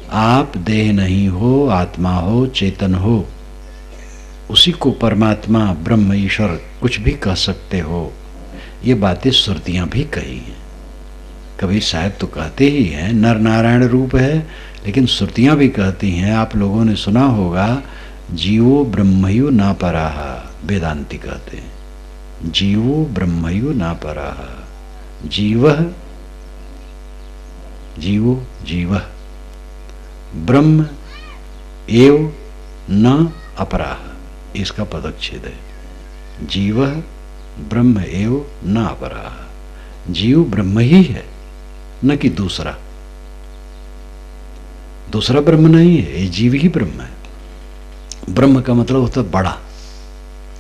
आप देह नहीं हो, आत्मा हो, चेतन हो, उसी को परमात्मा, ब्रह्म, ईश्वर कुछ भी कह सकते हो। ये बातें श्रुतियां भी कही हैं। कबीर साहब तो कहते ही हैं नर नारायण रूप है, लेकिन श्रुतियां भी कहती हैं, आप लोगों ने सुना होगा, जीवो ब्रह्मयु ना पराह, वेदांती कहते हैं जीवो ब्रह्मयु ना पराह, जीवः जीवो जीवः ब्रह्म एव न अपराह, इसका पदच्छेद है। जीवः ब्रह्म एव न अपराह, जीव ब्रह्म ही है, न कि दूसरा ब्रह्म नहीं है, ये जीव ही ब्रह्म है। ब्रह्म का मतलब होता है बड़ा,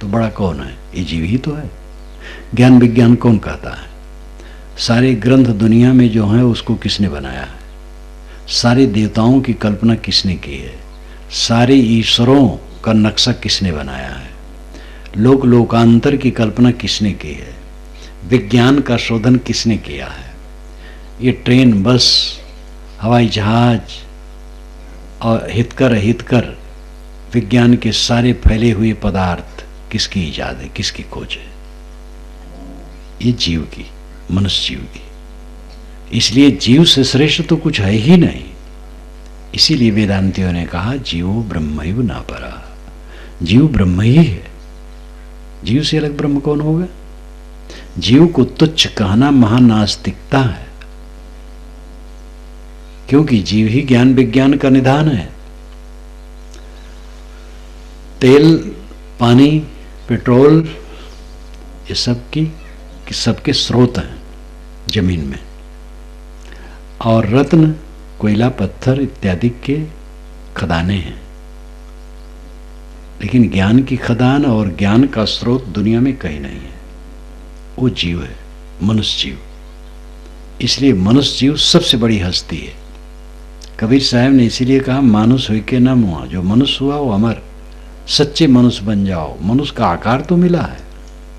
तो बड़ा कौन है? ये जीव ही तो है। ज्ञान विज्ञान कौन कहता है? सारे ग्रंथ दुनिया में जो हैं उसको किसने बनाया है? सारे देवताओं की कल्पना किसने की है? सारे ईश्वरों का नक्शा किसने बनाया है? लोक लोकांतर की कल्पना किसने की है? विज्ञान का शोधन किसने किया है? ये ट्रेन, बस, हवाई जहाज और हितकर अहितकर विज्ञान के सारे फैले हुए पदार्थ किसकी ईजाद है, किसकी खोज है? ये जीव की, मनुष्य जीव की। इसलिए जीव से श्रेष्ठ तो कुछ है ही नहीं। इसीलिए वेदांतियों ने कहा जीवो ब्रह्मैव न परा, जीव ब्रह्म ही है। जीव से अलग ब्रह्म कौन होगा? जीव को तुच्छ कहना महानास्तिकता है, क्योंकि जीव ही ज्ञान विज्ञान का निधान है। तेल, पानी, पेट्रोल, ये सबके स्रोत हैं जमीन में, और रत्न, कोयला, पत्थर इत्यादि के खदाने हैं। लेकिन ज्ञान की खदान और ज्ञान का स्रोत दुनिया में कहीं नहीं है। वो जीव है, मनुष्य जीव। इसलिए मनुष्य जीव सबसे बड़ी हस्ती है। कबीर साहब ने इसीलिए कहा मानुष हुई के न मुआ, जो मनुष्य हुआ वो अमर। सच्चे मनुष्य बन जाओ। मनुष्य का आकार तो मिला है,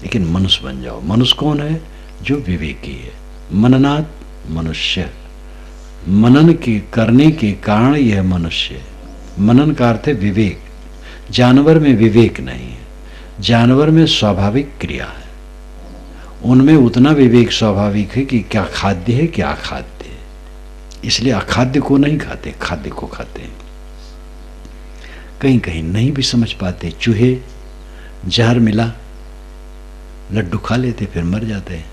लेकिन मनुष्य बन जाओ। मनुष्य कौन है? जो विवेकी है। मननात् मनुष्य, मनन के करने के कारण यह मनुष्य है। मनन का अर्थ है विवेक। जानवर में विवेक नहीं है, जानवर में स्वाभाविक क्रिया है। उनमें उतना विवेक स्वाभाविक है कि क्या खाद्य है, क्या अखाद्य है। इसलिए अखाद्य को नहीं खाते, खाद्य को खाते हैं। कहीं कहीं नहीं भी समझ पाते। चूहे जहर मिला, लड्डू खा लेते, फिर मर जाते हैं।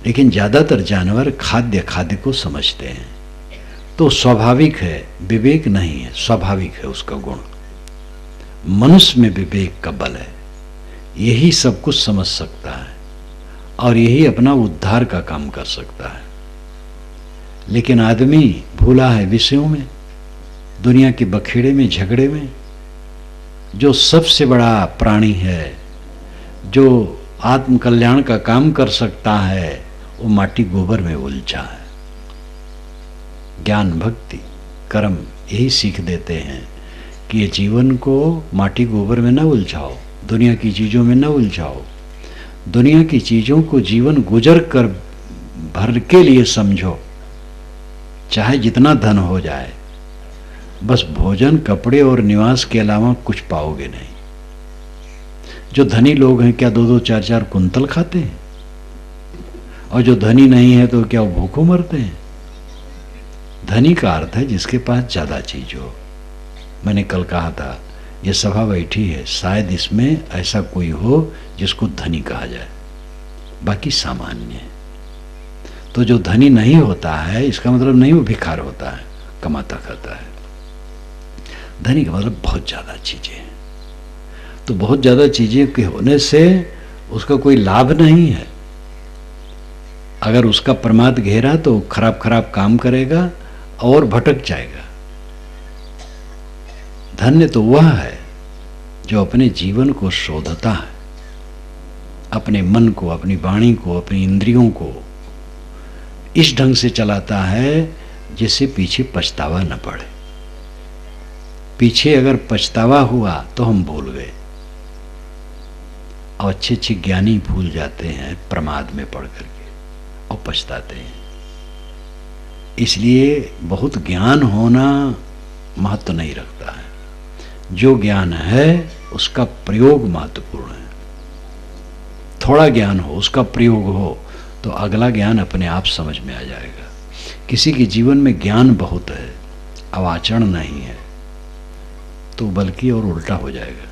लेकिन ज्यादातर जानवर खाद्य को समझते हैं। तो स्वाभाविक है, विवेक नहीं है, स्वाभाविक है उसका गुण। मनुष्य में विवेक का बल है, यही सब कुछ समझ सकता है और यही अपना उद्धार का काम कर सकता है। लेकिन आदमी भूला है विषयों में, दुनिया के बखेड़े में, झगड़े में। जो सबसे बड़ा प्राणी है, जो आत्म कल्याण का काम कर सकता है, वो माटी गोबर में उलझा है। ज्ञान, भक्ति, कर्म यही सीख देते हैं कि ये जीवन को माटी गोबर में न उलझाओ, दुनिया की चीज़ों में न उलझाओ। दुनिया की चीज़ों को जीवन गुजर कर भर के लिए समझो, चाहे जितना धन हो जाए। बस भोजन, कपड़े और निवास के अलावा कुछ पाओगे नहीं। जो धनी लोग हैं क्या 2-2, 4-4 कुंतल खाते हैं? और जो धनी नहीं है तो क्या वो भूखों मरते हैं? धनी का अर्थ है जिसके पास ज्यादा चीज हो। मैंने कल कहा था, ये सभा बैठी है, शायद इसमें ऐसा कोई हो जिसको धनी कहा जाए, बाकी सामान्य है। तो जो धनी नहीं होता है, इसका मतलब नहीं वो भिखार होता है, कमाता खाता है। धनी का मतलब बहुत ज्यादा चीजें हैं। तो बहुत ज्यादा चीजें के होने से उसका कोई लाभ नहीं है। अगर उसका प्रमाद घेरा तो खराब खराब काम करेगा और भटक जाएगा। धन्य तो वह है जो अपने जीवन को शोधता है, अपने मन को, अपनी वाणी को, अपनी इंद्रियों को इस ढंग से चलाता है जिससे पीछे पछतावा न पड़े। पीछे अगर पछतावा हुआ तो हम भूल गए। और अच्छे अच्छे ज्ञानी भूल जाते हैं प्रमाद में पड़ करके और पछताते हैं। इसलिए बहुत ज्ञान होना महत्व नहीं रखता है। जो ज्ञान है उसका प्रयोग महत्वपूर्ण है। थोड़ा ज्ञान हो, उसका प्रयोग हो, तो अगला ज्ञान अपने आप समझ में आ जाएगा। किसी के जीवन में ज्ञान बहुत है, अब आचरण नहीं है, तो बल्कि और उल्टा हो जाएगा।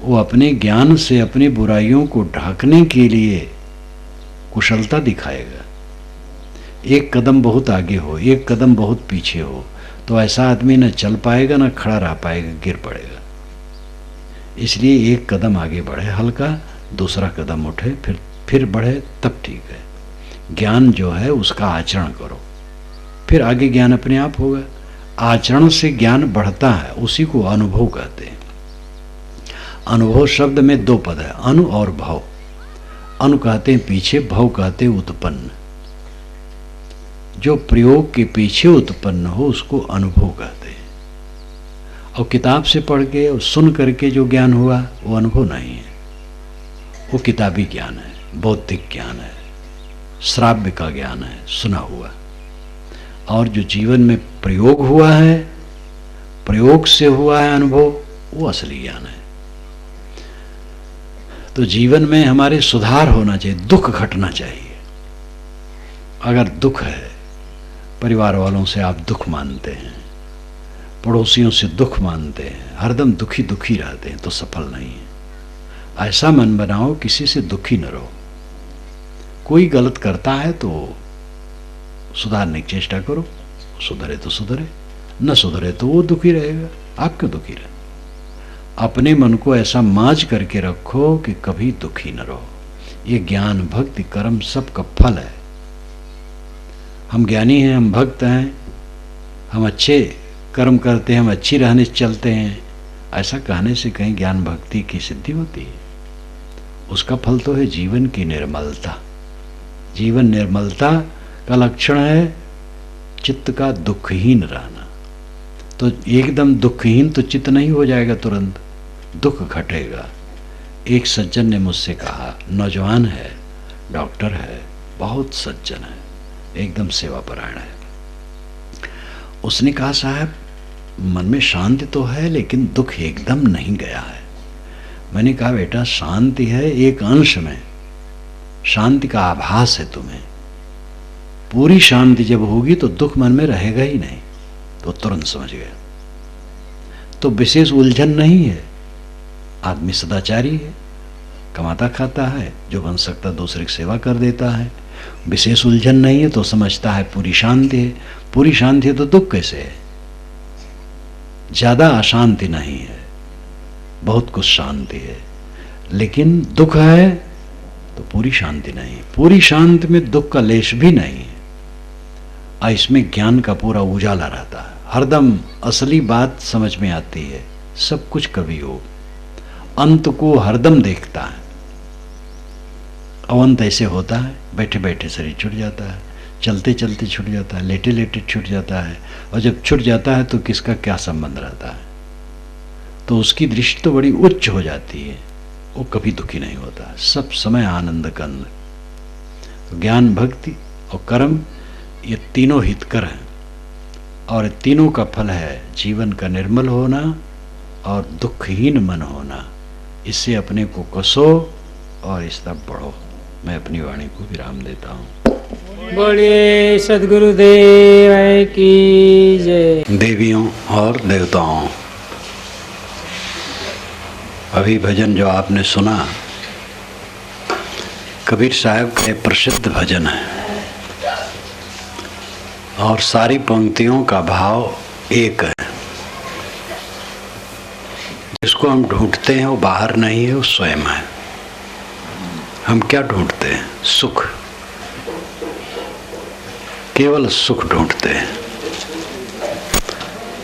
वो अपने ज्ञान से अपनी बुराइयों को ढकने के लिए कुशलता दिखाएगा। एक कदम बहुत आगे हो, एक कदम बहुत पीछे हो, तो ऐसा आदमी न चल पाएगा न खड़ा रह पाएगा, गिर पड़ेगा। इसलिए एक कदम आगे बढ़े हल्का, दूसरा कदम उठे, फिर बढ़े, तब ठीक है। ज्ञान जो है उसका आचरण करो, फिर आगे ज्ञान अपने आप होगा। आचरण से ज्ञान बढ़ता है, उसी को अनुभव कहते हैं। अनुभव शब्द में दो पद है, अनु और भव। अनु कहते हैं पीछे, भव कहते हैं उत्पन्न। जो प्रयोग के पीछे उत्पन्न हो उसको अनुभव कहते हैं। और किताब से पढ़ के और सुन करके जो ज्ञान हुआ वो अनुभव नहीं है, वो किताबी ज्ञान है, बौद्धिक ज्ञान है, श्राव्य का ज्ञान है, सुना हुआ। और जो जीवन में प्रयोग हुआ है, प्रयोग से हुआ है अनुभव, वो असली ज्ञान है। तो जीवन में हमारे सुधार होना चाहिए, दुख घटना चाहिए। अगर दुख है, परिवार वालों से आप दुख मानते हैं, पड़ोसियों से दुख मानते हैं, हरदम दुखी दुखी रहते हैं, तो सफल नहीं है। ऐसा मन बनाओ किसी से दुखी न रहो। कोई गलत करता है तो सुधारने की चेष्टा करो, सुधरे तो सुधरे, न सुधरे तो वो दुखी रहेगा, आप क्यों दुखी रहे। अपने मन को ऐसा माज करके रखो कि कभी दुखी न रहो। ये ज्ञान, भक्ति, कर्म सब का फल है। हम ज्ञानी हैं, हम भक्त हैं, हम अच्छे कर्म करते हैं, हम अच्छी रहने चलते हैं, ऐसा कहने से कहीं ज्ञान भक्ति की सिद्धि होती है? उसका फल तो है जीवन की निर्मलता। जीवन निर्मलता का लक्षण है चित्त का दुखहीन रहना। तो एकदम दुखहीन तो चित्त नहीं हो जाएगा, तुरंत दुख घटेगा। एक सज्जन ने मुझसे कहा, नौजवान है, डॉक्टर है, बहुत सज्जन है, एकदम सेवापरायण है। उसने कहा, साहब मन में शांति तो है लेकिन दुख एकदम नहीं गया है। मैंने कहा, बेटा शांति है एक अंश में, शांति का आभास है तुम्हें। पूरी शांति जब होगी तो दुख मन में रहेगा ही नहीं। तो तुरंत समझ गया। तो विशेष उलझन नहीं है, आदमी सदाचारी है, कमाता खाता है, जो बन सकता दूसरे की सेवा कर देता है। विशेष उलझन नहीं है तो समझता है पूरी शांति है। पूरी शांति है तो दुख कैसे है? ज्यादा अशांति नहीं है, बहुत कुछ शांति है, लेकिन दुख है तो पूरी शांति नहीं। पूरी शांति में दुख का लेश भी नहीं है। इसमें ज्ञान का पूरा उजाला रहता है, हरदम असली बात समझ में आती है। सब कुछ कभी हो, अंत को हरदम देखता है। अवंत ऐसे होता है, बैठे बैठे शरीर छूट जाता है, चलते चलते छूट जाता है, लेटे लेटे छूट जाता है, और जब छूट जाता है तो किसका क्या संबंध रहता है। तो उसकी दृष्टि तो बड़ी उच्च हो जाती है, वो कभी दुखी नहीं होता, सब समय आनंद कंद। तो ज्ञान, भक्ति और कर्म ये तीनों हितकर हैं, और तीनों का फल है जीवन का निर्मल होना और दुखहीन मन होना। इससे अपने को कसो और इस तरफ बढ़ो। मैं अपनी वाणी को विराम देता हूँ। बोलिए सद्गुरुदेव की जय। देवियों और देवताओं, अभी भजन जो आपने सुना कबीर साहब का एक प्रसिद्ध भजन है, और सारी पंक्तियों का भाव एक है। जिसको हम ढूंढते हैं वो बाहर नहीं है, वो स्वयं है। हम क्या ढूंढते हैं? सुख, केवल सुख ढूंढते हैं।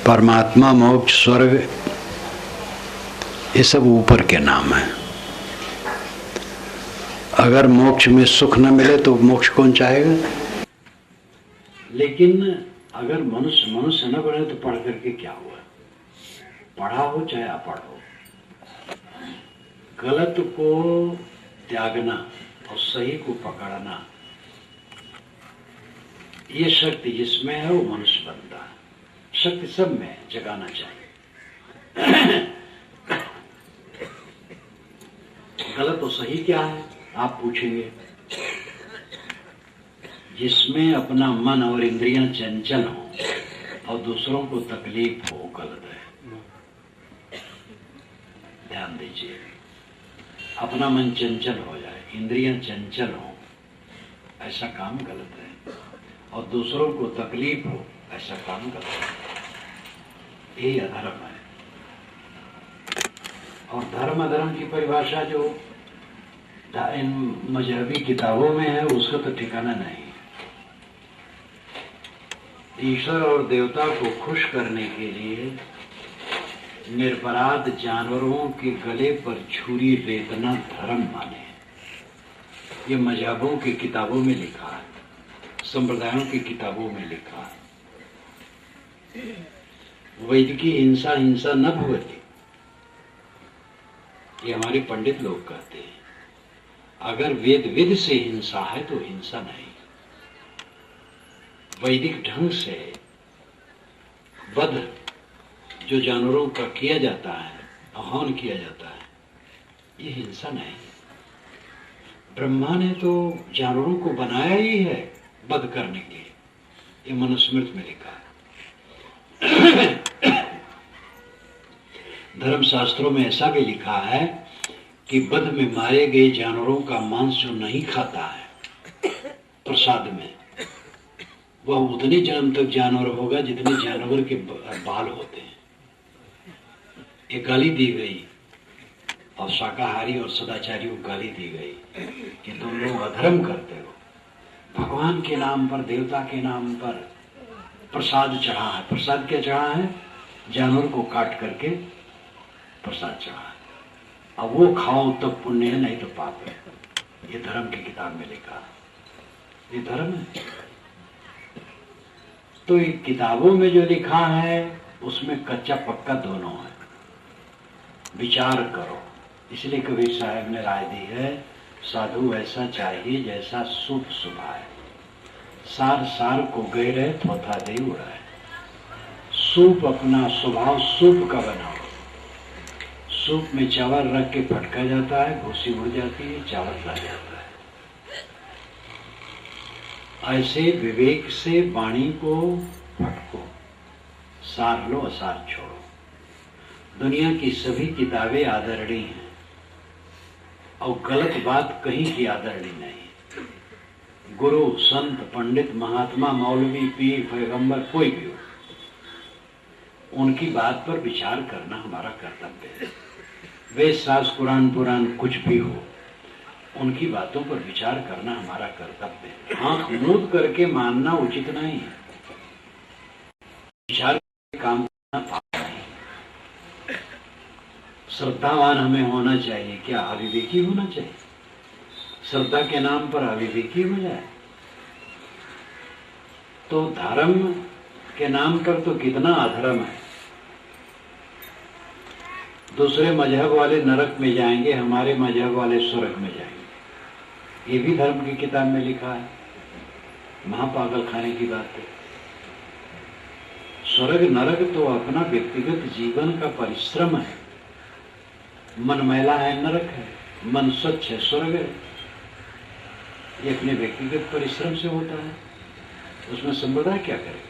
परमात्मा, मोक्ष, स्वर्ग, ये सब ऊपर के नाम है। अगर मोक्ष में सुख न मिले तो मोक्ष कौन चाहेगा? लेकिन अगर मनुष्य न बने तो पढ़ करके क्या हुआ? पढ़ा हो चाहे अपढ़ हो, गलत को त्यागना और सही को पकड़ना, ये शक्ति जिसमें है वो मनुष्य बनता है। शक्ति सब में जगाना चाहिए। गलत और सही क्या है आप पूछेंगे? जिसमें अपना मन और इंद्रियां चंचल हो और दूसरों को तकलीफ हो, गलत है। ध्यान दीजिए, अपना मन चंचल हो जाए, इंद्रियां चंचल हो, ऐसा काम गलत है। और दूसरों को तकलीफ हो, ऐसा काम गलत है। यही अधर्म है। और धर्म अधर्म की परिभाषा जो इन मजहबी किताबों में है उसका तो ठिकाना नहीं। ईश्वर और देवता को खुश करने के लिए निरपराध जानवरों के गले पर छुरी रेतना धर्म माने, ये मजहबों की किताबों में लिखा है, संप्रदायों की किताबों में लिखा है। वैदिकी हिंसा हिंसा न भवति, ये हमारे पंडित लोग कहते हैं। अगर वेद विद से हिंसा है तो हिंसा नहीं। वैदिक ढंग से वध जो जानवरों का किया जाता है, हवन किया जाता है, ये हिंसा नहीं। ब्रह्मा ने तो जानवरों को बनाया ही है वध करने के लिए, ये मनुस्मृति में लिखा है। धर्मशास्त्रों में ऐसा भी लिखा है कि वध में मारे गए जानवरों का मांस जो नहीं खाता है प्रसाद में, वह उतने जन्म तक जानवर होगा जितने जानवर के बाल होते हैं। ये गाली दी गई और शाकाहारी और सदाचारियों को गाली दी गई कि तुम लोग अधर्म करते हो, भगवान के नाम पर, देवता के नाम पर प्रसाद चढ़ा है। प्रसाद क्या चढ़ा है? जानवर को काट करके प्रसाद चढ़ा है। अब वो खाओ तब पुण्य है, नहीं तो पाप है। ये धर्म की किताब में लिखा है, ये धर्म है। तो ये किताबों में जो लिखा है उसमें कच्चा पक्का दोनों है। विचार करो। इसलिए कबीर साहब ने राय दी है, साधु ऐसा चाहिए जैसा सूप सुभाए, सार सार को गए रहे थोथा दे उड़ाए। सूप अपना स्वभाव सूप का बनाओ। सूप में चावल रख के फटका जाता है, भूसी उड़ जाती है, चावल रह जाता है। ऐसे विवेक से वाणी को फटको, सार लो असार छोड़ो। दुनिया की सभी किताबें आदरणीय हैं और गलत बात कहीं की आदरणीय नहीं। गुरु, संत, पंडित, महात्मा, मौलवी, पीर, पैगंबर कोई भी हो, उनकी बात पर विचार करना हमारा कर्तव्य है। वेद शास्त्र, कुरान, पुराण कुछ भी हो, उनकी बातों पर विचार करना हमारा कर्तव्य है। आंख मूंद करके मानना उचित नहीं है। विचार करके काम करना पाप नहीं। श्रद्धावान हमें होना चाहिए, क्या अविवेकी होना चाहिए? श्रद्धा के नाम पर अविवेकी हो जाए तो धर्म के नाम पर तो कितना अधर्म है। दूसरे मजहब वाले नरक में जाएंगे, हमारे मजहब वाले स्वर्ग में जाएंगे। ये भी धर्म की किताब में लिखा है। महापागल खाने की बात है। स्वर्ग नरक तो अपना व्यक्तिगत जीवन का परिश्रम है। मन मैला है नरक है, मन स्वच्छ है स्वर्ग है। ये अपने व्यक्तिगत परिश्रम से होता है, उसमें संप्रदाय क्या करे?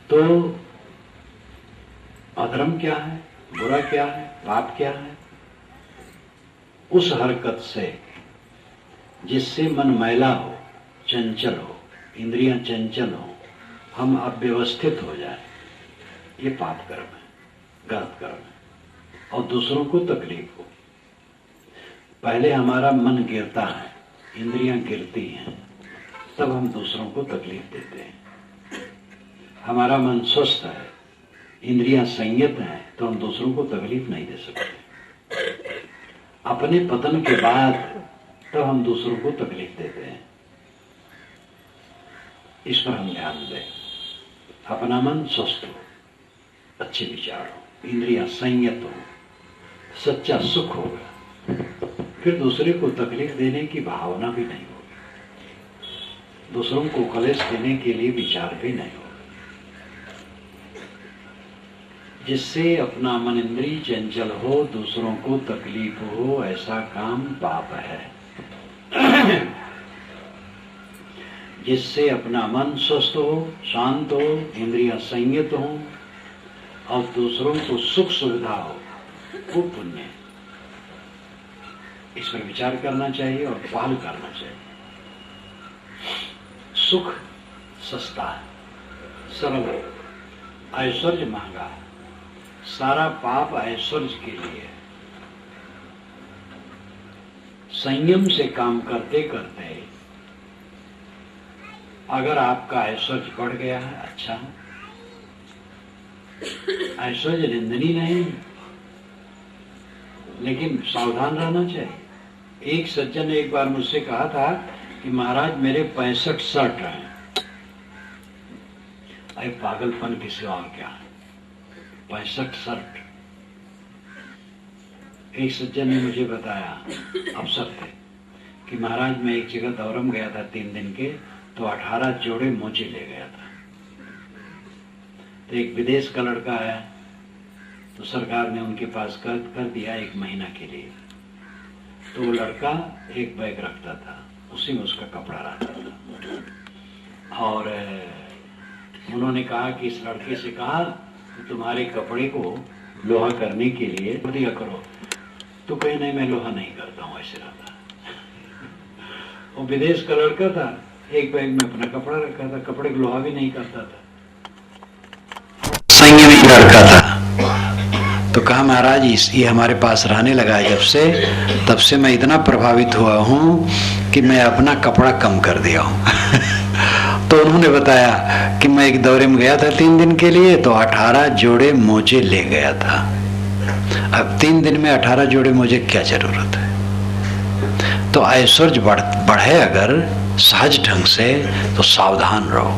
तो अधर्म क्या है, बुरा क्या है, पाप क्या है? उस हरकत से जिससे मन मैला हो, चंचल हो, इंद्रियां चंचल हो, हम अव्यवस्थित हो जाए, ये पाप कर्म है, गलत कर्म है और दूसरों को तकलीफ हो। पहले हमारा मन गिरता है, इंद्रियां गिरती हैं, तब हम दूसरों को तकलीफ देते हैं। हमारा मन स्वस्थ है, इंद्रियां संयत हैं, तो हम दूसरों को तकलीफ नहीं दे सकते। अपने पतन के बाद तब हम दूसरों को तकलीफ देते हैं। इस पर हम ध्यान दें। अपना मन स्वस्थ हो, अच्छे विचार हो, इंद्रियां संयत हो, सच्चा सुख होगा। फिर दूसरे को तकलीफ देने की भावना भी नहीं होगी, दूसरों को कलेश देने के लिए विचार भी नहीं होगा, जिससे अपना मन इंद्रिय चंचल हो, दूसरों को तकलीफ हो, ऐसा काम पाप है। जिससे अपना मन स्वस्थ हो, शांत हो, इंद्रियां संयत हो और दूसरों को सुख सुविधा हो, वो पुण्य है। इस पर विचार करना चाहिए और पाल करना चाहिए। सुख सस्ता है, सरल है, ऐश्वर्य महंगा है। सारा पाप ऐश्वर्य के लिए है। संयम से काम करते करते अगर आपका ऐश्वर्य बढ़ गया है, अच्छा है। ऐश्वर्य निंदनीय नहीं, लेकिन सावधान रहना चाहिए। एक सज्जन ने एक बार मुझसे कहा था कि महाराज मेरे 65 शर्ट हैं। अरे पागलपन की सिवा और क्या है, 65 शर्ट। एक सज्जन ने मुझे बताया अवसर थे कि महाराज मैं एक जगह दौरम गया था 3 दिन के, तो 18 जोड़े मोजे ले गया था। तो एक विदेश का लड़का है, तो सरकार ने उनके पास कर दिया 1 महीना के लिए। तो वो लड़का एक बैग रखता था, उसी में उसका कपड़ा रहता था। और उन्होंने कहा कि इस लड़के से कहा कि तुम्हारे कपड़े को लोहा करने के लिए दिया करो। तो कहे नहीं, मैं लोहा नहीं करता हूँ, ऐसे रहता। वो विदेश का लड़का था, एक बैग में अपना कपड़ा रखा था, कपड़े को लोहा भी नहीं करता था, संयमी लड़का था। तो कहा महाराज ये हमारे पास रहने लगा है जब से, तब से मैं इतना प्रभावित हुआ हूँ कि मैं अपना कपड़ा कम कर दिया हूँ। तो उन्होंने बताया कि मैं एक दौरे में गया था 3 दिन के लिए, तो 18 जोड़े मोजे ले गया था। अब 3 दिन में 18 जोड़े मोजे क्या जरूरत है। तो ऐश्वर्य बढ़े अगर सहज ढंग से, तो सावधान रहो।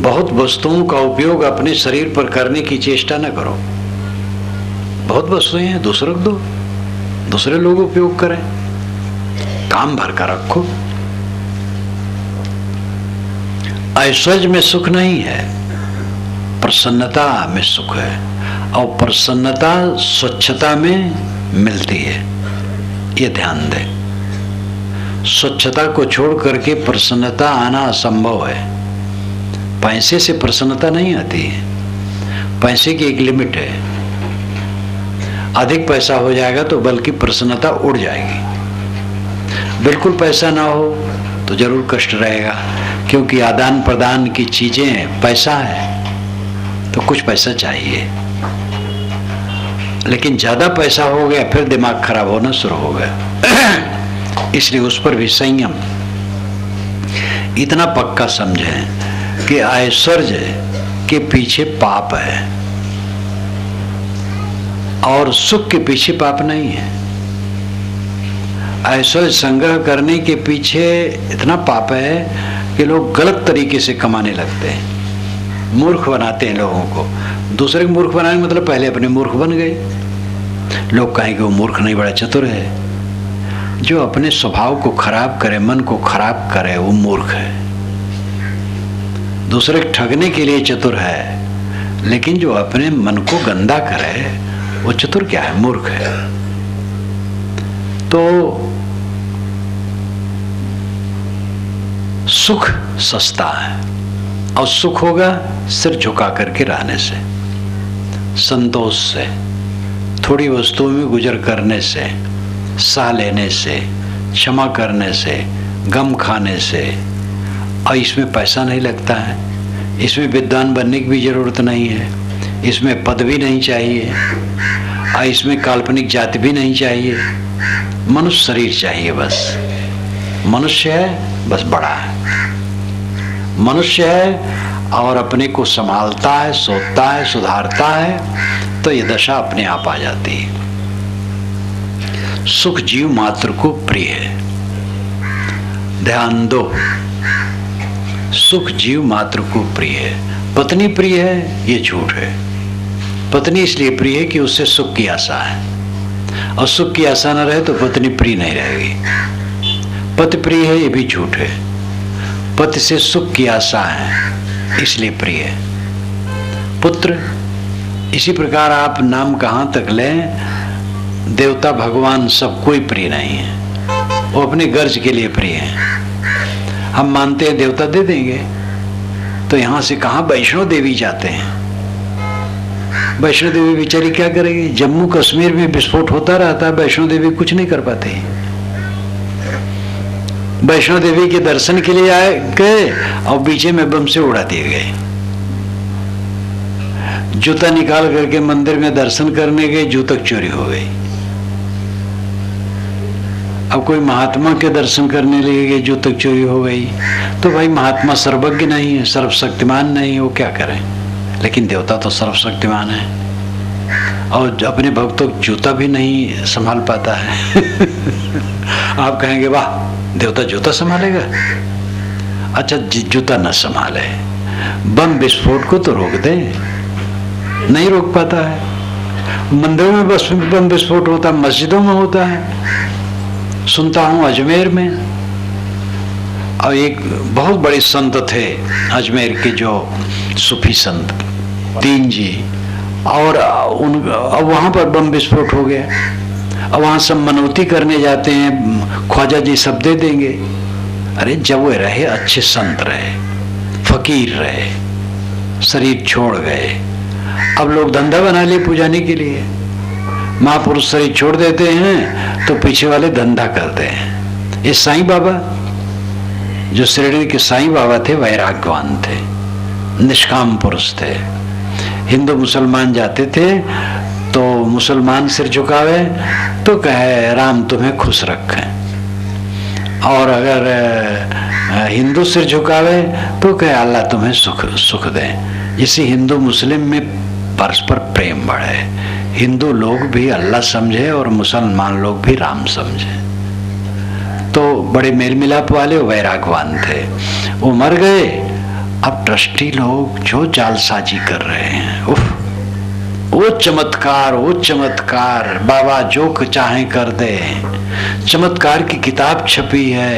बहुत वस्तुओं का उपयोग अपने शरीर पर करने की चेष्टा न करो। बहुत वस्तुएं हैं, दूसरों को दो, दूसरे लोग उपयोग करें, काम भर कर रखो। ऐश्वर्य में सुख नहीं है, प्रसन्नता में सुख है। और प्रसन्नता स्वच्छता में मिलती है, ये ध्यान दें। स्वच्छता को छोड़ करके प्रसन्नता आना असंभव है। पैसे से प्रसन्नता नहीं आती है, पैसे की एक लिमिट है। अधिक पैसा हो जाएगा तो बल्कि प्रसन्नता उड़ जाएगी। बिल्कुल पैसा ना हो तो जरूर कष्ट रहेगा, क्योंकि आदान प्रदान की चीजें पैसा है, तो कुछ पैसा चाहिए। लेकिन ज्यादा पैसा हो गया फिर दिमाग खराब होना शुरू हो गया। इसलिए उस पर भी संयम। इतना पक्का समझें कि ऐश्वर्य के पीछे पाप है और सुख के पीछे पाप नहीं है। ऐश्वर्य संग्रह करने के पीछे इतना पाप है कि लोग गलत तरीके से कमाने लगते हैं, मूर्ख बनाते हैं लोगों को। दूसरे को मूर्ख बनाने मतलब पहले अपने मूर्ख बन गए। लोग कहेंगे वो मूर्ख नहीं, बड़ा चतुर है। जो अपने स्वभाव को खराब करे, मन को खराब करे, वो मूर्ख है। दूसरे ठगने के लिए चतुर है, लेकिन जो अपने मन को गंदा करे वो चतुर क्या है, मूर्ख है। तो सुख सस्ता है, और सुख होगा सिर झुका करके रहने से, संतोष से, थोड़ी वस्तुओं में गुजर करने से, सह लेने से, क्षमा करने से, गम खाने से। और इसमें पैसा नहीं लगता है, इसमें विद्वान बनने की भी जरूरत नहीं है, इसमें पद भी नहीं चाहिए, और इसमें काल्पनिक जाति भी नहीं चाहिए। मनुष्य शरीर चाहिए बस। मनुष्य है बस, बड़ा है। मनुष्य है और अपने को संभालता है, सोचता है, सुधारता है, तो ये दशा अपने आप आ जाती है। सुख जीव मात्र को प्रिय है, ध्यान दो। सुख जीव मात्र को प्रिय है। पत्नी प्रिय है, ये झूठ है। पत्नी इसलिए प्रिय है कि उससे सुख की आशा है। और सुख की आशा न रहे तो पत्नी प्रिय नहीं रहेगी। पति प्रिय है ये भी झूठ है। पति से सुख की आशा है इसलिए प्रिय है। पुत्र, इसी प्रकार आप नाम कहाँ तक लें, देवता भगवान सब कोई प्रिय नहीं है, वो अपने गर्ज के लिए प्रिय है। हम मानते हैं देवता दे देंगे, तो यहां से कहां वैष्णो देवी जाते हैं। वैष्णो देवी बेचारी क्या करेगी? जम्मू कश्मीर में विस्फोट होता रहता है, वैष्णो देवी कुछ नहीं कर पाते। वैष्णो देवी के दर्शन के लिए आए गए और बीचे में बम से उड़ा दिए गए। जूता निकाल करके मंदिर में दर्शन करने गए, जूतक चोरी हो गई। अब कोई महात्मा के दर्शन करने लगे गए, जूतक चोरी हो गई। तो भाई महात्मा सर्वज्ञ नहीं है, सर्वशक्तिमान नहीं है, वो क्या करें? लेकिन देवता तो सर्वशक्तिमान है और अपने भक्तों को जूता भी नहीं संभाल पाता है। आप कहेंगे वाह, देवता जूता संभालेगा? अच्छा, जूता न संभाले, बम विस्फोट को तो रोक दे, नहीं रोक पाता है। मंदिरों में बस बम विस्फोट होता है, मस्जिदों में होता है। सुनता हूं अजमेर में, और एक बहुत बड़े संत थे अजमेर के, जो सूफी संत दीन जी, और अब वहां पर बम विस्फोट हो गया। अब वहां सब मनौती करने जाते हैं, ख्वाजा जी सब दे देंगे। अरे जब वो रहे, अच्छे संत रहे, फकीर रहे, शरीर छोड़ गए, अब लोग धंधा बना लिए पुजाने के लिए। महापुरुष शरीर छोड़ देते हैं तो पीछे वाले धंधा करते हैं। ये साईं बाबा, जो शिरडी के साईं बाबा थे, वैराग्यवान थे, निष्काम पुरुष थे। हिंदू मुसलमान जाते थे तो मुसलमान सिर झुकावे तो कहे राम तुम्हें खुश रखे, और अगर हिंदू सिर झुकावे तो कहे अल्लाह तुम्हें सुख दे। जिससे हिंदू मुस्लिम में परस्पर प्रेम बढ़े, हिंदू लोग भी अल्लाह समझे और मुसलमान लोग भी राम समझे। तो बड़े मेल मिलाप वाले वैरागवान थे, वो मर गए। अब ट्रस्टी लोग जो जालसाजी कर रहे हैं, उफ, वो चमत्कार, बाबा जो चाहे कर दे। चमत्कार की किताब छपी है,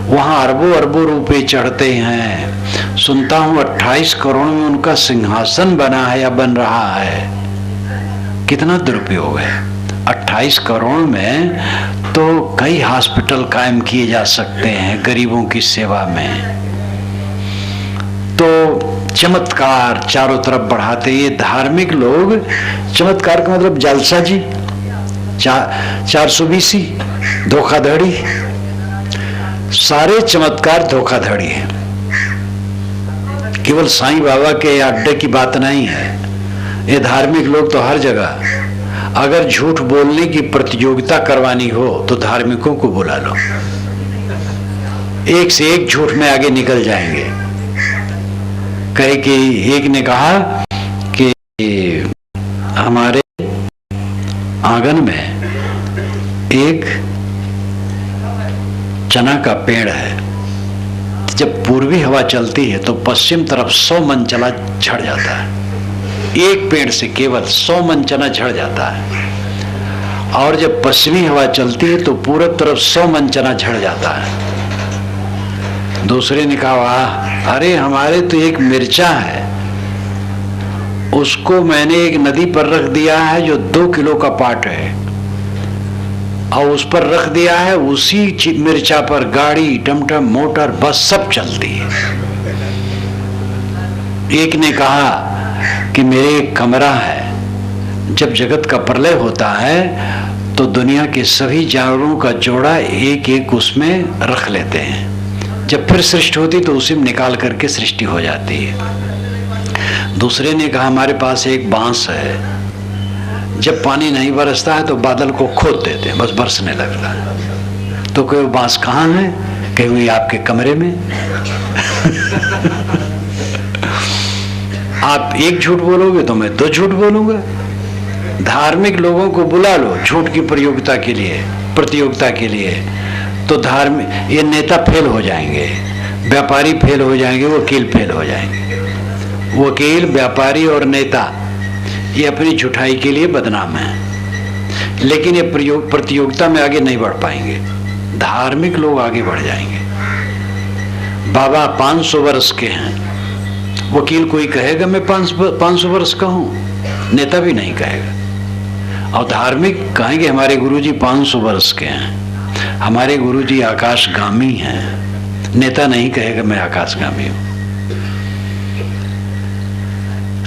वहां अरबों रुपए चढ़ते हैं। सुनता हूं 28 करोड़ में उनका सिंहासन बना है या बन रहा है। कितना दुरुपयोग है। 28 करोड़ में तो कई हॉस्पिटल कायम किए जा सकते हैं गरीबों की सेवा में। तो चमत्कार चारों तरफ बढ़ाते ये धार्मिक लोग। चमत्कार का मतलब जालसाजी, 420, धोखाधड़ी, सारे चमत्कार धोखाधड़ी है। केवल साईं बाबा के अड्डे की बात नहीं है, ये धार्मिक लोग तो हर जगह। अगर झूठ बोलने की प्रतियोगिता करवानी हो तो धार्मिकों को बुला लो, एक से एक झूठ में आगे निकल जाएंगे। कहे कि एक ने कहा कि हमारे आंगन में एक चना का पेड़ है, जब पूर्वी हवा चलती है तो पश्चिम तरफ 100 मन चना झड़ जाता है। एक पेड़ से केवल 100 मन चना झड़ जाता है, और जब पश्चिमी हवा चलती है तो पूरब तरफ 100 मन चना झड़ जाता है। दूसरे ने कहा वाह, अरे हमारे तो एक मिर्चा है, उसको मैंने एक नदी पर रख दिया है जो 2 किलो का पाट है, और उस पर रख दिया है, उसी मिर्चा पर गाड़ी, टमटम, मोटर, बस सब चलती है। एक ने कहा कि मेरे एक कमरा है, जब जगत का प्रलय होता है तो दुनिया के सभी जानवरों का जोड़ा एक एक उसमें रख लेते हैं, जब फिर सृष्टि होती तो उसी में निकाल करके सृष्टि हो जाती है। दूसरे ने कहा हमारे पास एक बांस है, जब पानी नहीं बरसता है तो बादल को खोद देते हैं, बस बरसने लगता है। तो कोई बांस कहाँ है? कहीं हुई आपके कमरे में। आप एक झूठ बोलोगे तो मैं 2 झूठ बोलूंगा। धार्मिक लोगों को बुला लो झूठ की प्रतियोगिता के लिए, तो धार्मिक ये नेता फेल हो जाएंगे, व्यापारी फेल हो जाएंगे, वकील फेल हो जाएंगे। वकील, व्यापारी और नेता ये अपनी झूठाई के लिए बदनाम है। लेकिन ये प्रतियोगिता में आगे नहीं बढ़ पाएंगे। धार्मिक लोग आगे बढ़ जाएंगे। बाबा 500 वर्ष के हैं, वकील कोई कहेगा मैं 500 वर्ष का हूं? नेता भी नहीं कहेगा। और धार्मिक कहेंगे हमारे गुरुजी 500 वर्ष के हैं, हमारे गुरुजी आकाशगामी हैं। नेता नहीं कहेगा मैं आकाशगामी हूं।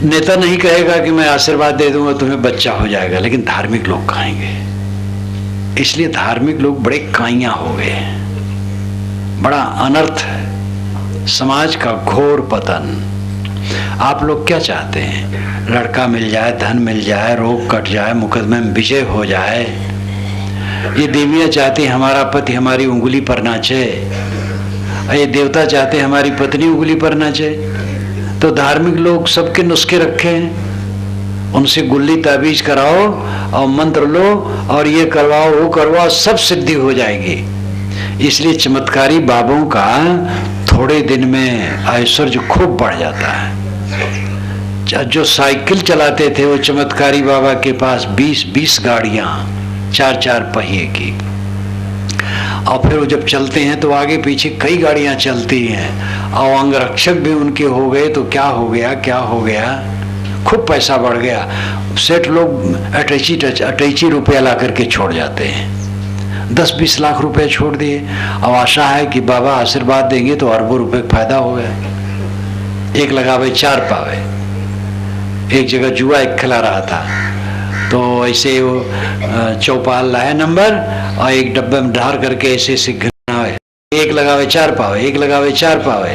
नेता नहीं कहेगा कि मैं आशीर्वाद दे दूंगा तुम्हें बच्चा हो जाएगा, लेकिन धार्मिक लोग कहेंगे। इसलिए धार्मिक लोग बड़े काइयां हो गए, बड़ा अनर्थ है, समाज का घोर पतन। आप लोग क्या चाहते हैं? लड़का मिल जाए, धन मिल जाए, रोग कट जाए, मुकदमे में विजय हो जाए। ये देवियां चाहती हैं हमारा पति हमारी उंगली पर नाचे, ये देवता चाहते हैं हमारी पत्नी उंगली पर नाचे। तो धार्मिक लोग सबके नुस्खे रखे हैं, उनसे गुल्ली ताबीज कराओ और मंत्र लो और ये करवाओ वो करवाओ, सब सिद्धि हो जाएगी। इसलिए चमत्कारी बाबों का थोड़े दिन में ऐश्वर्य खूब बढ़ जाता है। जो साइकिल चलाते थे वो चमत्कारी बाबा के पास 20-20 गाड़ियां 4-4 पहिए की, और फिर वो जब चलते हैं तो आगे पीछे कई गाड़ियां चलती हैं, और अंगरक्षक भी उनके हो गए तो क्या हो गया, खूब पैसा बढ़ गया। सेठ लोग अटैची रुपया ला करके छोड़ जाते हैं, 10-20 लाख रुपए छोड़ दिए, और आशा है कि बाबा आशीर्वाद देंगे तो अरबों रुपए का फायदा हो गया। एक लगावे 4 पावे। एक जगह जुआ एक खिला रहा था, तो ऐसे वो चौपाल लाया नंबर और एक डब्बे में ढार करके ऐसे गिनावे, एक लगावे 4 पावे, एक लगावे 4 पावे,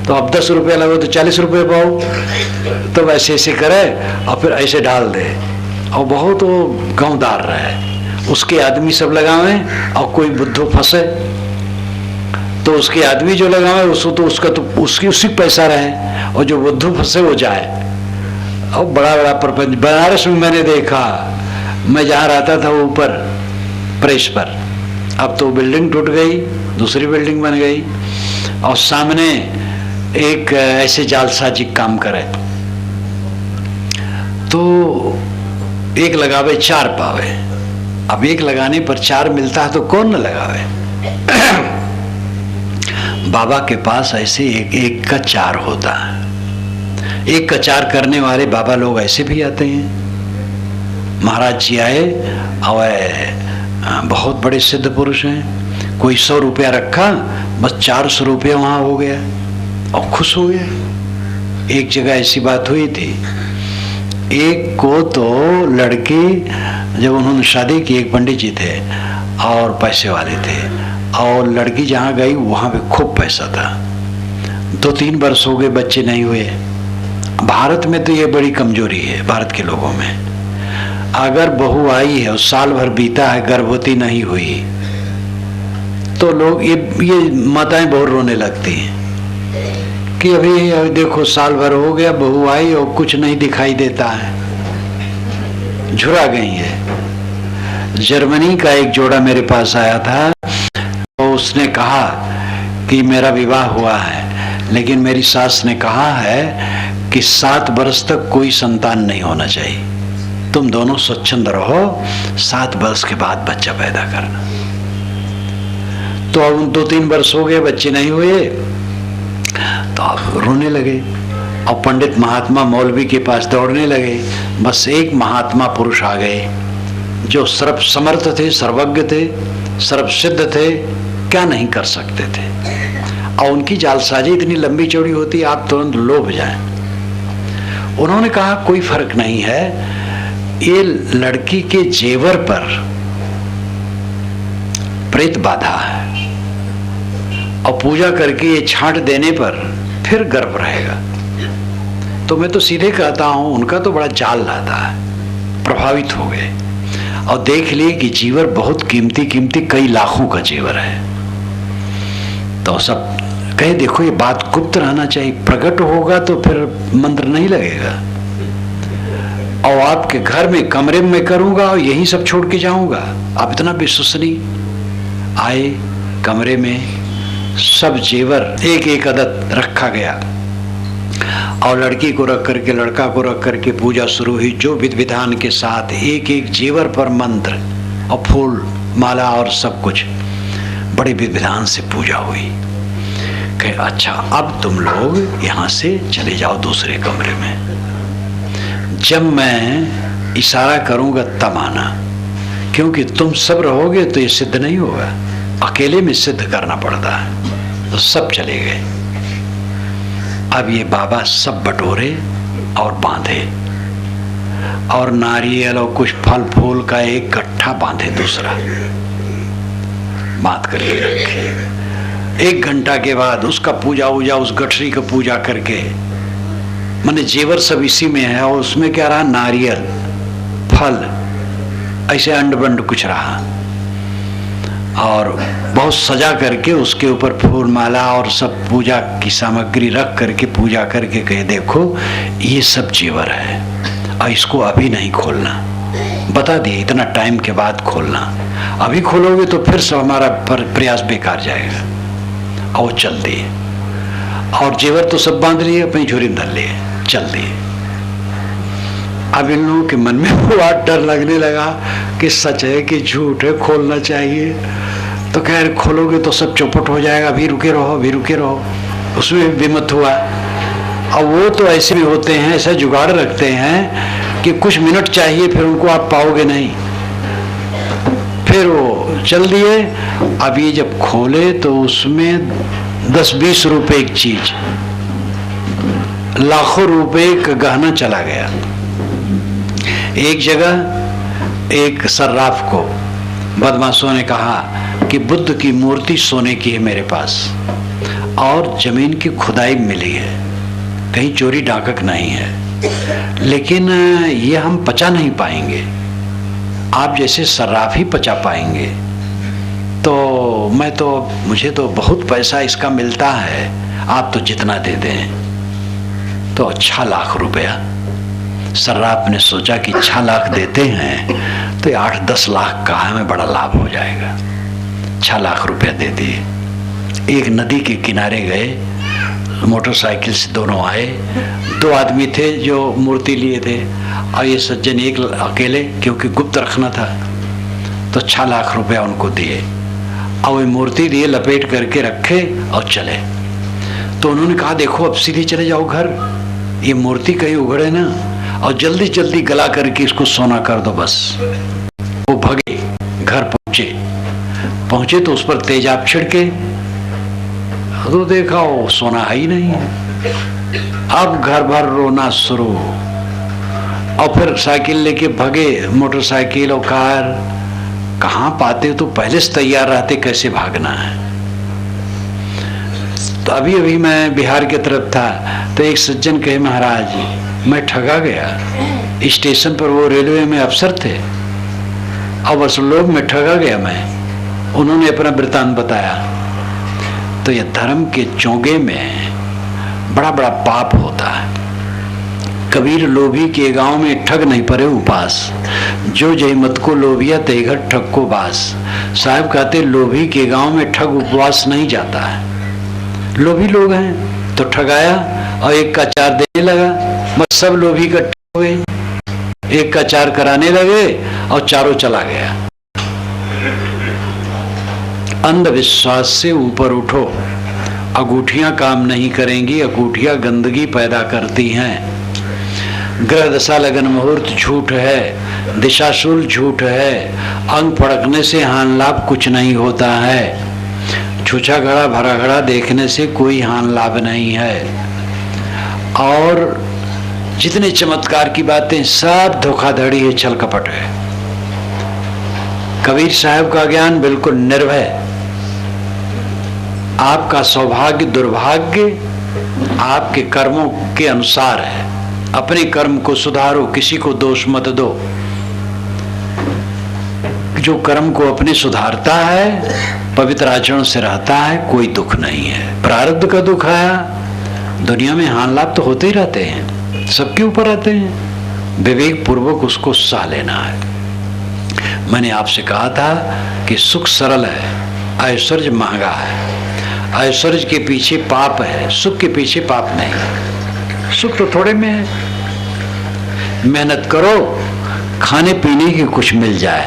तो अब 10 रुपया लगो तो 40 रुपये पाओ, तो वैसे ऐसे करे और फिर ऐसे डाल दे, और बहुत वो गाँवदार रहे। उसके आदमी सब लगावे और कोई बुद्धू फंसे तो उसके आदमी जो लगावे उसको तो उसका तो उसी पैसा रहे, और जो बुद्धू फंसे वो जाए। और बड़ा बड़ा प्रपंच बनारस में मैंने देखा, मैं जहाँ रहता था ऊपर प्रेस पर, अब तो बिल्डिंग टूट गई, दूसरी बिल्डिंग बन गई, और सामने एक ऐसे जालसाजी काम करे, तो एक लगावे 4 पावे। अब एक लगाने पर 4 मिलता है तो कौन न लगावे। बाबा के पास ऐसे एक का 4 होता है। एक का 4 करने वाले बाबा लोग ऐसे भी आते हैं। महाराज जी आए और बहुत बड़े सिद्ध पुरुष हैं, कोई 100 रुपया रखा, बस 400 रुपया वहां हो गया और खुश हो गया। एक जगह ऐसी बात हुई थी, एक को तो लड़की, जब उन्होंने शादी की, एक पंडित जी थे और पैसे वाले थे, और लड़की जहाँ गई वहाँ पे खूब पैसा था। 2-3 वर्ष हो गए, बच्चे नहीं हुए। भारत में तो ये बड़ी कमजोरी है, भारत के लोगों में। अगर बहू आई है और साल भर बीता है, गर्भवती नहीं हुई, तो लोग ये माताएं बहुत रोने लगती हैं कि अभी देखो साल भर हो गया, बहू आई और कुछ नहीं दिखाई देता है, झुरा गई है। जर्मनी का एक जोड़ा मेरे पास आया था, तो उसने कहा कि मेरा विवाह हुआ है, लेकिन मेरी सास ने कहा है कि 7 वर्ष तक कोई संतान नहीं होना चाहिए, तुम दोनों स्वच्छंद रहो, 7 वर्ष के बाद बच्चा पैदा करना। तो अब 2-3 वर्ष हो गए, बच्चे नहीं हुए, तो अब रोने लगे, और पंडित महात्मा मौलवी के पास दौड़ने लगे। बस एक महात्मा पुरुष आ गए जो सर्व समर्थ थे, सर्वज्ञ थे, सर्व सिद्ध थे, क्या नहीं कर सकते थे, और उनकी जालसाजी इतनी लंबी चौड़ी होती आप तुरंत लोभ जाएं। उन्होंने कहा कोई फर्क नहीं है, ये लड़की के जेवर पर प्रेत बाधा है, और पूजा करके ये छांट देने पर फिर गर्भ रहेगा। तो मैं तो सीधे कहता हूं, उनका तो बड़ा जाल लाता है। प्रभावित हो गए और देख लिए कि जीवर बहुत कीमती कई लाखों का जेवर है। तो सब कहे देखो ये बात गुप्त रहना चाहिए, प्रकट होगा तो फिर मंत्र नहीं लगेगा, और आपके घर में कमरे में करूंगा और यही सब छोड़ के जाऊंगा। आप इतना विश्वसनीय। आए कमरे में, सब जेवर एक एक अदद रखा गया, और लड़की को रख करके लड़का को रख करके पूजा शुरू हुई। जो विधि विधान के साथ एक एक जेवर पर मंत्र और फूल माला और सब कुछ बड़े विधान से पूजा हुई। कहे अच्छा अब तुम लोग यहाँ से चले जाओ दूसरे कमरे में, जब मैं इशारा करूँगा तब आना, क्योंकि तुम सब रहोगे तो ये सिद्ध नहीं होगा, अकेले में सिद्ध करना पड़ता है। तो सब चले गए। अब ये बाबा सब बटोरे और बांधे, और नारियल और कुछ फल फूल का एक गट्ठा बांधे, दूसरा बांध करके रखे। 1 घंटा के बाद उसका पूजा वूजा, उस गठरी का पूजा करके, माने जेवर सब इसी में है, और उसमें क्या रहा, नारियल फल ऐसे अंड बंड कुछ रहा, और बहुत सजा करके उसके ऊपर फूल माला और सब पूजा की सामग्री रख करके पूजा करके कहे देखो ये सब जेवर है और इसको अभी नहीं खोलना, बता दिए इतना टाइम के बाद खोलना, अभी खोलोगे तो फिर सब हमारा प्रयास बेकार जाएगा। और वो चल दिए, और जेवर तो सब बांध लिए, अपनी झोरी में धर लिए, चल दिए। अब इन लोगों के मन में बहुत डर लगने लगा कि सच है कि झूठ है, खोलना चाहिए। तो कह रहे खोलोगे तो सब चौपट हो जाएगा, अभी रुके रहो, अभी रुके रहो। उसमें विमत हुआ। और वो तो ऐसे भी होते हैं, ऐसा जुगाड़ रखते हैं कि कुछ मिनट चाहिए, फिर उनको आप पाओगे नहीं। फिर वो चल दिए। अब ये जब खोले तो उसमें 10-20 रुपए एक चीज, लाखों रुपए का गहना चला गया। एक जगह एक सर्राफ को बदमाशों ने कहा कि बुद्ध की मूर्ति सोने की है मेरे पास, और जमीन की खुदाई मिली है, कहीं चोरी डाकक नहीं है, लेकिन ये हम पचा नहीं पाएंगे, आप जैसे सर्राफ ही पचा पाएंगे। तो मुझे तो बहुत पैसा इसका मिलता है, आप तो जितना दे दें। तो 6 लाख रुपया। सर्राफ ने सोचा कि 6 लाख देते हैं तो 8-10 लाख का हमें बड़ा लाभ हो जाएगा। 6 लाख रुपया दे दिए। एक नदी के किनारे गए, मोटरसाइकिल से दोनों आए, 2 आदमी थे जो मूर्ति लिए थे, और ये सज्जन एक अकेले, क्योंकि गुप्त रखना था। तो 6 लाख रुपया उनको दिए, और वो मूर्ति लिए लपेट करके रखे और चले। तो उन्होंने कहा देखो अब सीधे चले जाओ घर, ये मूर्ति कहीं उगड़े ना, और जल्दी जल्दी गला करके इसको सोना कर दो बस। वो भगे, घर पहुंचे तो उस पर तेजाब छिड़के, तो देखा वो सोना है ही नहीं है। अब घर भर रोना शुरू, और फिर साइकिल लेके भगे, मोटरसाइकिल और कार। कहाँ पाते तो पहले से तैयार रहते, कैसे भागना है। तो अभी अभी मैं बिहार की तरफ था, तो एक सज्जन कहे महाराज मैं ठगा गया, स्टेशन पर वो रेलवे में अफसर थे, और बस लोग में ठगा गया मैं। उन्होंने अपना वृतांत बताया। तो ये धर्म के चोंगे में बड़ा बड़ा पाप होता है। कबीर लोभी के गांव में ठग नहीं परे उपास, जो जय मत को लोभिया ते घर ठग को बास। साहब कहते लोभी के गांव में ठग उपवास नहीं जाता है। लोभी लोग हैं तो ठगाया, और एक का 4 देने लगा, बस सब लोभी इकट्ठे हुए, एक का 4 कराने लगे और चारों चला गया। अंधविश्वास से ऊपर उठो, अंगूठियां काम नहीं करेंगी, अंगूठियां गंदगी पैदा करती हैं। ग्रह दशा लगन मुहूर्त झूठ है, दिशाशूल झूठ है, अंग फड़कने से हान लाभ कुछ नहीं होता है। छुछा घड़ा भरा घड़ा देखने से कोई हान लाभ नहीं है। और जितने चमत्कार की बातें सब धोखाधड़ी है, छल कपट है। कबीर साहब का ज्ञान बिल्कुल निर्भय। आपका सौभाग्य दुर्भाग्य आपके कर्मों के अनुसार है। अपने कर्म को सुधारो, किसी को दोष मत दो। जो कर्म को अपने सुधारता है, पवित्र आचरण से रहता है, कोई दुख नहीं है। प्रारब्ध का दुख आया, दुनिया में हान लाभ तो होते ही रहते हैं, सबके ऊपर आते हैं। विवेक पूर्वक उसको सह लेना है। मैंने आपसे कहा था कि सुख सरल है, ऐश्वर्य महंगा है। ऐश्वर्य के पीछे पाप है, सुख के पीछे पाप नहीं। सुख तो थोड़े में है। मेहनत करो, खाने पीने की कुछ मिल जाए,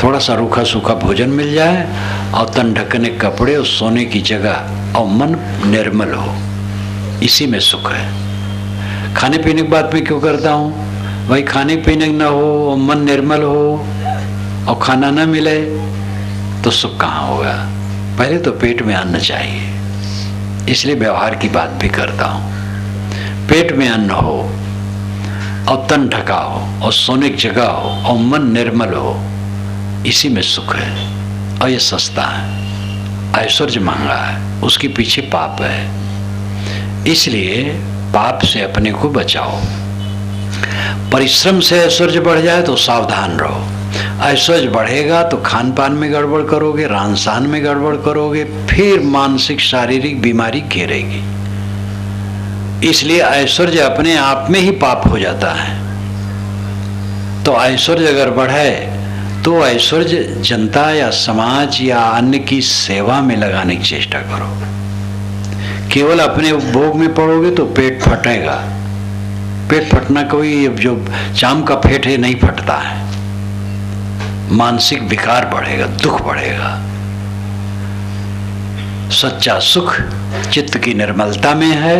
थोड़ा सा रूखा सूखा भोजन मिल जाए और तन ढकने कपड़े और सोने की जगह और मन निर्मल हो, इसी में सुख है। खाने पीने की बात मैं क्यों करता हूँ? भाई खाने पीने ना हो और मन निर्मल हो और खाना ना मिले तो सुख कहाँ होगा? पहले तो पेट में अन्न चाहिए, इसलिए व्यवहार की बात भी करता हूँ। पेट में अन्न हो और तन ढका हो और सोने की जगह हो और मन निर्मल हो, इसी में सुख है। और ये सस्ता है, ऐश्वर्य महंगा है, उसके पीछे पाप है। इसलिए पाप से अपने को बचाओ। परिश्रम से ऐश्वर्य बढ़ जाए तो सावधान रहो। ऐश्वर्य बढ़ेगा तो खान पान में गड़बड़ करोगे, रहन सहन में गड़बड़ करोगे, फिर मानसिक शारीरिक बीमारी घेरेगी। इसलिए ऐश्वर्य अपने आप में ही पाप हो जाता है। तो ऐश्वर्य अगर बढ़े तो ऐश्वर्य जनता या समाज या अन्य की सेवा में लगाने की चेष्टा करो। केवल अपने उपभोग में पड़ोगे तो पेट फटेगा। पेट फटना कोई जो चाम का पेट है नहीं फटता है, मानसिक विकार बढ़ेगा, दुख बढ़ेगा। सच्चा सुख चित्त की निर्मलता में है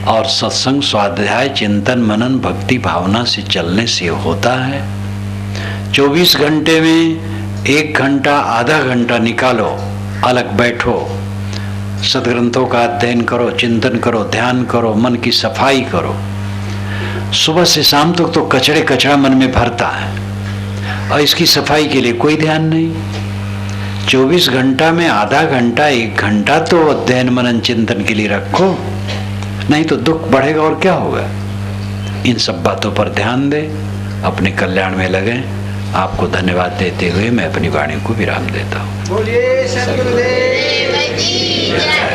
और सत्संग स्वाध्याय चिंतन मनन भक्ति भावना से चलने से होता है। 24 घंटे में 1 घंटा आधा घंटा निकालो, अलग बैठो, सदग्रंथों का अध्ययन करो, चिंतन करो, ध्यान करो, मन की सफाई करो। सुबह से शाम तक तो कचड़ा मन में भरता है और इसकी सफाई के लिए कोई ध्यान नहीं। 24 घंटा में आधा घंटा 1 घंटा तो अध्ययन मनन चिंतन के लिए रखो, नहीं तो दुख बढ़ेगा और क्या होगा। इन सब बातों पर ध्यान दे, अपने कल्याण में लगे। आपको धन्यवाद देते हुए मैं अपनी वाणी को विराम देता हूँ। बोलिए सद्गुरुदेव की जय।